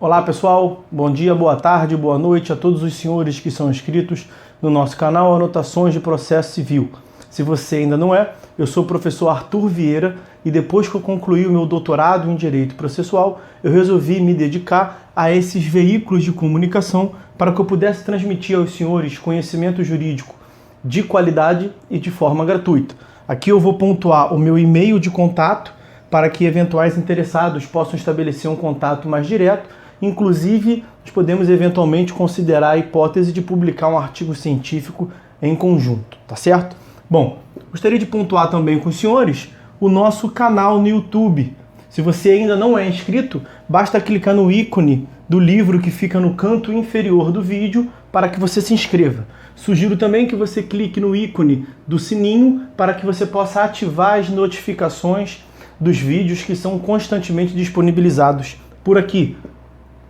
Olá pessoal, bom dia, boa tarde, boa noite a todos os senhores que são inscritos no nosso canal Anotações de Processo Civil. Se você ainda não é, eu sou o professor Arthur Vieira e depois que eu concluí o meu doutorado em Direito Processual, eu resolvi me dedicar a esses veículos de comunicação para que eu pudesse transmitir aos senhores conhecimento jurídico de qualidade e de forma gratuita. Aqui eu vou pontuar o meu e-mail de contato para que eventuais interessados possam estabelecer um contato mais direto. Inclusive, nós podemos eventualmente considerar a hipótese de publicar um artigo científico em conjunto, tá certo? Bom, gostaria de pontuar também com os senhores o nosso canal no YouTube. Se você ainda não é inscrito, basta clicar no ícone do livro que fica no canto inferior do vídeo para que você se inscreva. Sugiro também que você clique no ícone do sininho para que você possa ativar as notificações dos vídeos que são constantemente disponibilizados por aqui.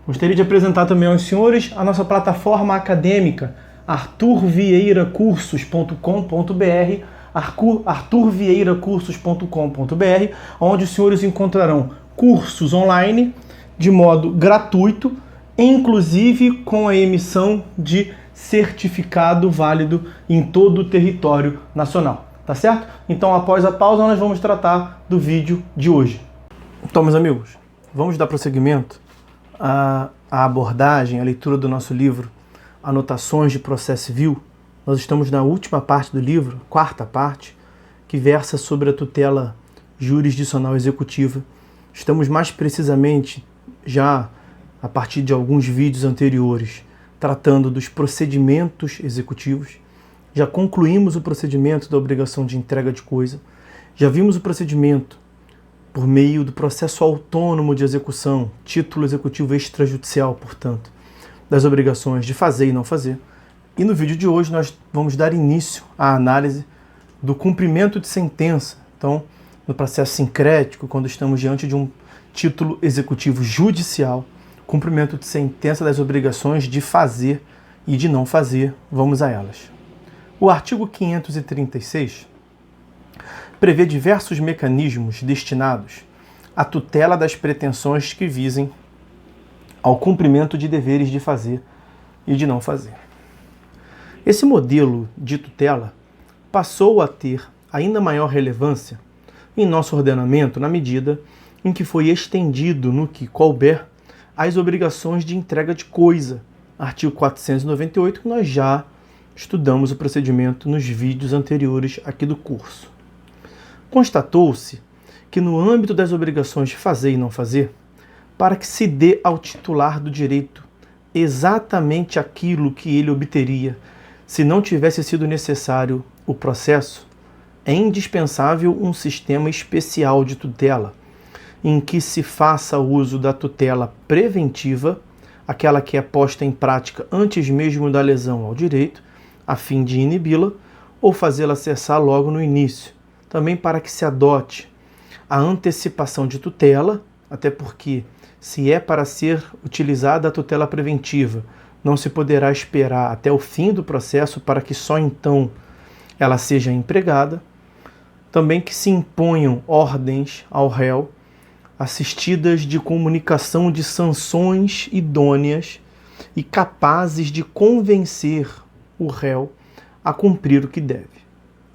Gostaria de apresentar também aos senhores a nossa plataforma acadêmica, arturvieiracursos.com.br, arturvieiracursos.com.br, onde os senhores encontrarão cursos online de modo gratuito, inclusive com a emissão de certificado válido em todo o território nacional. Tá certo? Então, após a pausa, nós vamos tratar do vídeo de hoje. Então, meus amigos, vamos dar prosseguimento à abordagem, à leitura do nosso livro Anotações de Processo Civil. Nós estamos na última parte do livro, quarta parte, que versa sobre a tutela jurisdicional executiva. Estamos mais precisamente, já a partir de alguns vídeos anteriores, tratando dos procedimentos executivos. Já concluímos o procedimento da obrigação de entrega de coisa. Já vimos o procedimento por meio do processo autônomo de execução, título executivo extrajudicial, portanto, das obrigações de fazer e não fazer. E no vídeo de hoje nós vamos dar início à análise do cumprimento de sentença. Então, no processo sincrético, quando estamos diante de um título executivo judicial, cumprimento de sentença das obrigações de fazer e de não fazer, vamos a elas. O artigo 536 prevê diversos mecanismos destinados à tutela das pretensões que visem ao cumprimento de deveres de fazer e de não fazer. Esse modelo de tutela passou a ter ainda maior relevância em nosso ordenamento na medida em que foi estendido no que couber as obrigações de entrega de coisa, artigo 498, que nós já estudamos o procedimento nos vídeos anteriores aqui do curso. Constatou-se que no âmbito das obrigações de fazer e não fazer, para que se dê ao titular do direito exatamente aquilo que ele obteria se não tivesse sido necessário o processo, é indispensável um sistema especial de tutela, em que se faça uso da tutela preventiva, aquela que é posta em prática antes mesmo da lesão ao direito, a fim de inibi-la ou fazê-la cessar logo no início. Também para que se adote a antecipação de tutela, até porque, se é para ser utilizada a tutela preventiva, não se poderá esperar até o fim do processo para que só então ela seja empregada. Também que se imponham ordens ao réu, assistidas de comunicação de sanções idôneas e capazes de convencer o réu a cumprir o que deve.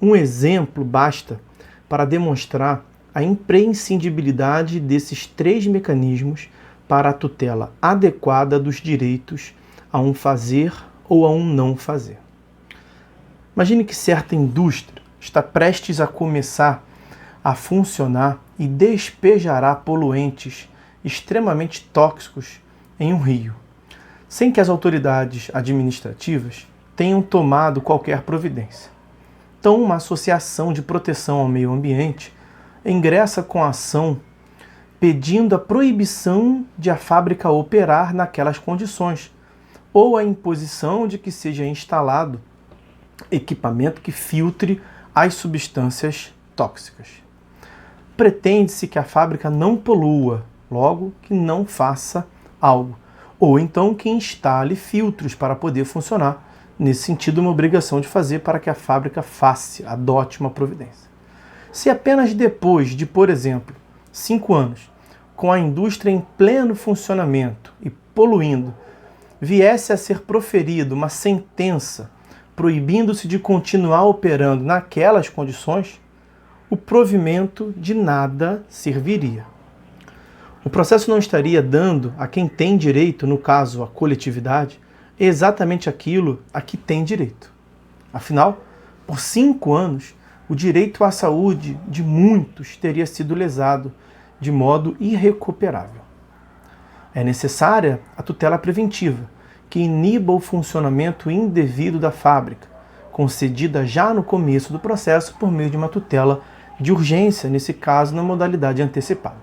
Um exemplo basta para demonstrar a imprescindibilidade desses três mecanismos para a tutela adequada dos direitos a um fazer ou a um não fazer. Imagine que certa indústria está prestes a começar a funcionar e despejará poluentes extremamente tóxicos em um rio, sem que as autoridades administrativas tenham tomado qualquer providência. Então, uma associação de proteção ao meio ambiente ingressa com a ação pedindo a proibição de a fábrica operar naquelas condições ou a imposição de que seja instalado equipamento que filtre as substâncias tóxicas. Pretende-se que a fábrica não polua, logo que não faça algo, ou então que instale filtros para poder funcionar. Nesse sentido, uma obrigação de fazer para que a fábrica adote uma providência. Se apenas depois de, por exemplo, 5 anos, com a indústria em pleno funcionamento e poluindo, viesse a ser proferida uma sentença proibindo-se de continuar operando naquelas condições, o provimento de nada serviria. O processo não estaria dando a quem tem direito, no caso a coletividade, exatamente aquilo a que tem direito. Afinal, por 5 anos, o direito à saúde de muitos teria sido lesado de modo irrecuperável. É necessária a tutela preventiva, que iniba o funcionamento indevido da fábrica, concedida já no começo do processo por meio de uma tutela de urgência, nesse caso na modalidade antecipada.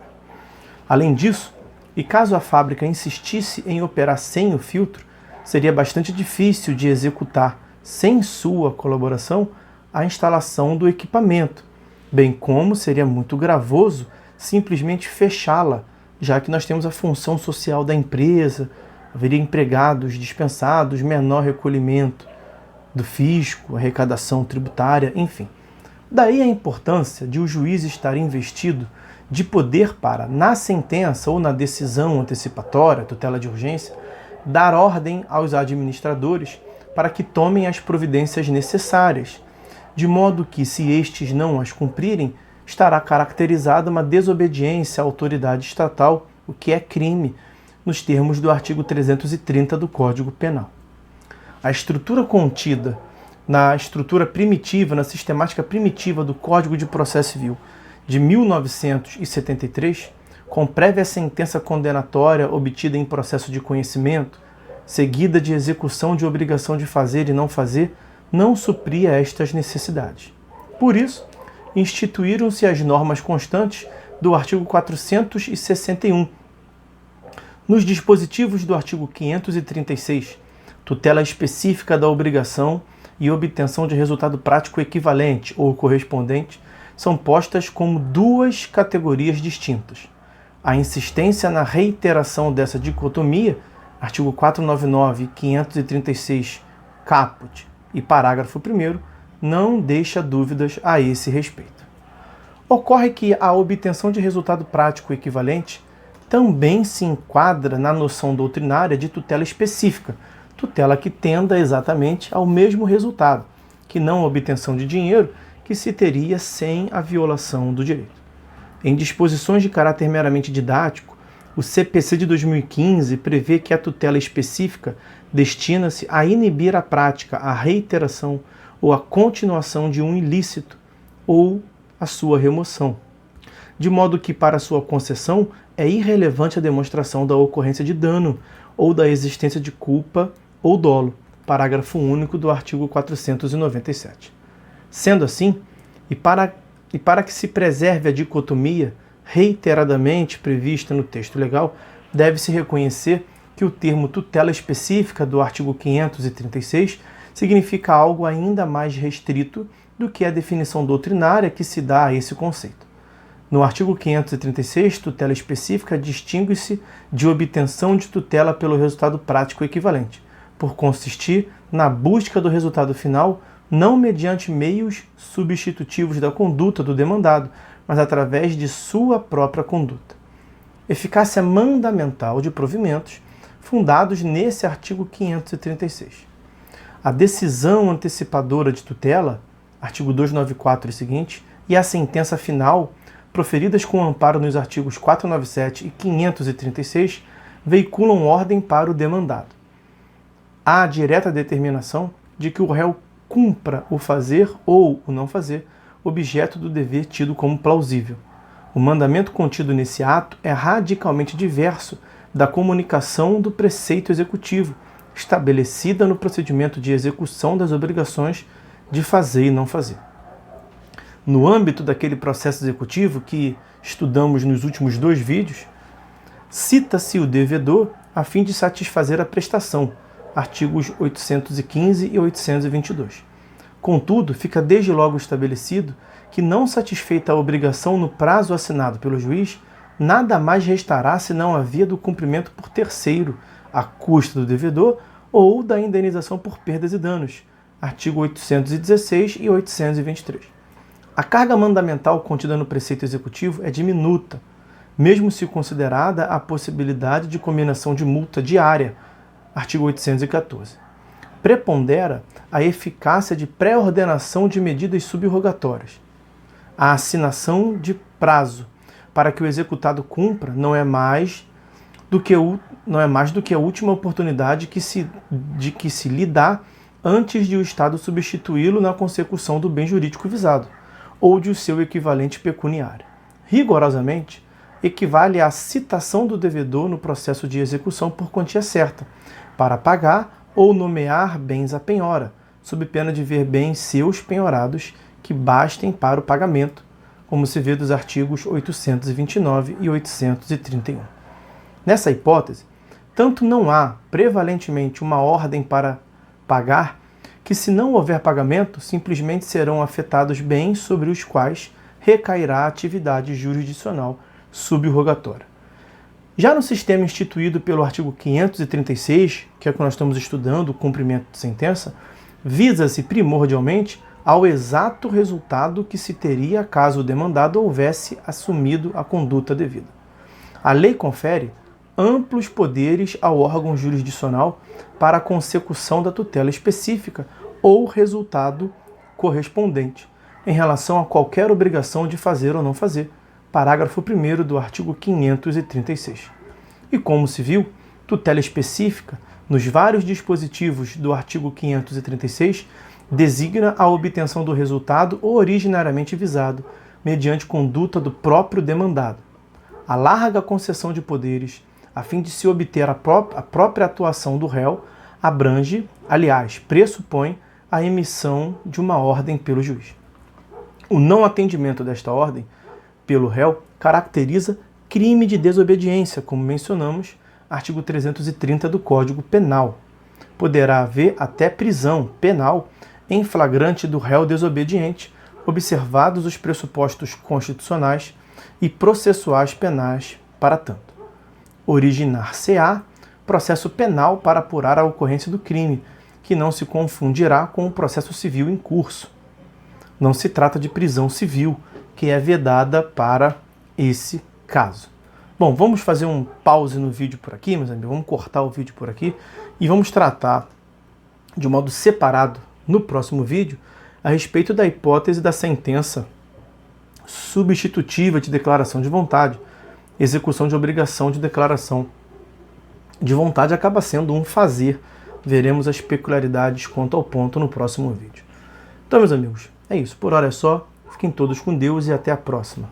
Além disso, e caso a fábrica insistisse em operar sem o filtro, seria bastante difícil de executar, sem sua colaboração, a instalação do equipamento, bem como seria muito gravoso simplesmente fechá-la, já que nós temos a função social da empresa, haveria empregados dispensados, menor recolhimento do fisco, arrecadação tributária, enfim. Daí a importância de o juiz estar investido de poder para, na sentença ou na decisão antecipatória, tutela de urgência, dar ordem aos administradores para que tomem as providências necessárias, de modo que, se estes não as cumprirem, estará caracterizada uma desobediência à autoridade estatal, o que é crime, nos termos do artigo 330 do Código Penal. A estrutura contida na estrutura primitiva, na sistemática primitiva do Código de Processo Civil de 1973, com prévia sentença condenatória obtida em processo de conhecimento, seguida de execução de obrigação de fazer e não fazer, não supria estas necessidades. Por isso, instituíram-se as normas constantes do artigo 461, nos dispositivos do artigo 536, tutela específica da obrigação e obtenção de resultado prático equivalente ou correspondente, são postas como 2 categorias distintas. A insistência na reiteração dessa dicotomia, artigo 499 e 536, caput e parágrafo 1º, não deixa dúvidas a esse respeito. Ocorre que a obtenção de resultado prático equivalente também se enquadra na noção doutrinária de tutela específica, tutela que tenda exatamente ao mesmo resultado, que não a obtenção de dinheiro que se teria sem a violação do direito. Em disposições de caráter meramente didático, o CPC de 2015 prevê que a tutela específica destina-se a inibir a prática, a reiteração ou a continuação de um ilícito ou a sua remoção, de modo que para sua concessão é irrelevante a demonstração da ocorrência de dano ou da existência de culpa ou dolo, parágrafo único do artigo 497. Sendo assim, e para que se preserve a dicotomia reiteradamente prevista no texto legal, deve-se reconhecer que o termo tutela específica do artigo 536 significa algo ainda mais restrito do que a definição doutrinária que se dá a esse conceito. No artigo 536, tutela específica distingue-se de obtenção de tutela pelo resultado prático equivalente, por consistir na busca do resultado final não mediante meios substitutivos da conduta do demandado, mas através de sua própria conduta. Eficácia mandamental de provimentos fundados nesse artigo 536. A decisão antecipadora de tutela, artigo 294 e seguinte, e a sentença final, proferidas com amparo nos artigos 497 e 536, veiculam ordem para o demandado. Há direta determinação de que o réu cumpra o fazer ou o não fazer, objeto do dever tido como plausível. O mandamento contido nesse ato é radicalmente diverso da comunicação do preceito executivo, estabelecida no procedimento de execução das obrigações de fazer e não fazer. No âmbito daquele processo executivo que estudamos nos últimos 2 vídeos, cita-se o devedor a fim de satisfazer a prestação, artigos 815 e 822. Contudo, fica desde logo estabelecido que, não satisfeita a obrigação no prazo assinado pelo juiz, nada mais restará senão a via do cumprimento por terceiro, à custa do devedor, ou da indenização por perdas e danos, artigo 816 e 823. A carga mandamental contida no preceito executivo é diminuta, mesmo se considerada a possibilidade de combinação de multa diária, artigo 814. Prepondera a eficácia de pré-ordenação de medidas subrogatórias. A assinação de prazo para que o executado cumpra não é mais do que a última oportunidade de que se lhe dá antes de o Estado substituí-lo na consecução do bem jurídico visado, ou de o seu equivalente pecuniário. Rigorosamente, equivale à citação do devedor no processo de execução por quantia certa, para pagar ou nomear bens à penhora, sob pena de ver bens seus penhorados que bastem para o pagamento, como se vê dos artigos 829 e 831. Nessa hipótese, tanto não há prevalentemente uma ordem para pagar, que se não houver pagamento, simplesmente serão afetados bens sobre os quais recairá a atividade jurisdicional subrogatória. Já no sistema instituído pelo artigo 536, que é o que nós estamos estudando, o cumprimento de sentença, visa-se primordialmente ao exato resultado que se teria caso o demandado houvesse assumido a conduta devida. A lei confere amplos poderes ao órgão jurisdicional para a consecução da tutela específica ou resultado correspondente, em relação a qualquer obrigação de fazer ou não fazer, parágrafo 1º do artigo 536. E como se viu, tutela específica, nos vários dispositivos do artigo 536, designa a obtenção do resultado originariamente visado, mediante conduta do próprio demandado. A larga concessão de poderes, a fim de se obter a própria atuação do réu, abrange, aliás, pressupõe a emissão de uma ordem pelo juiz. O não atendimento desta ordem pelo réu caracteriza crime de desobediência, como mencionamos, artigo 330 do Código Penal. Poderá haver até prisão penal em flagrante do réu desobediente, observados os pressupostos constitucionais e processuais penais para tanto. Originar-se-á processo penal para apurar a ocorrência do crime, que não se confundirá com o processo civil em curso. Não se trata de prisão civil, que é vedada para esse caso. Bom, vamos fazer um pause no vídeo por aqui, meus amigos. Vamos cortar o vídeo por aqui e vamos tratar de modo separado no próximo vídeo a respeito da hipótese da sentença substitutiva de declaração de vontade. Execução de obrigação de declaração de vontade acaba sendo um fazer. Veremos as peculiaridades quanto ao ponto no próximo vídeo. Então, meus amigos, é isso. Por hora é só. Fiquem todos com Deus e até a próxima.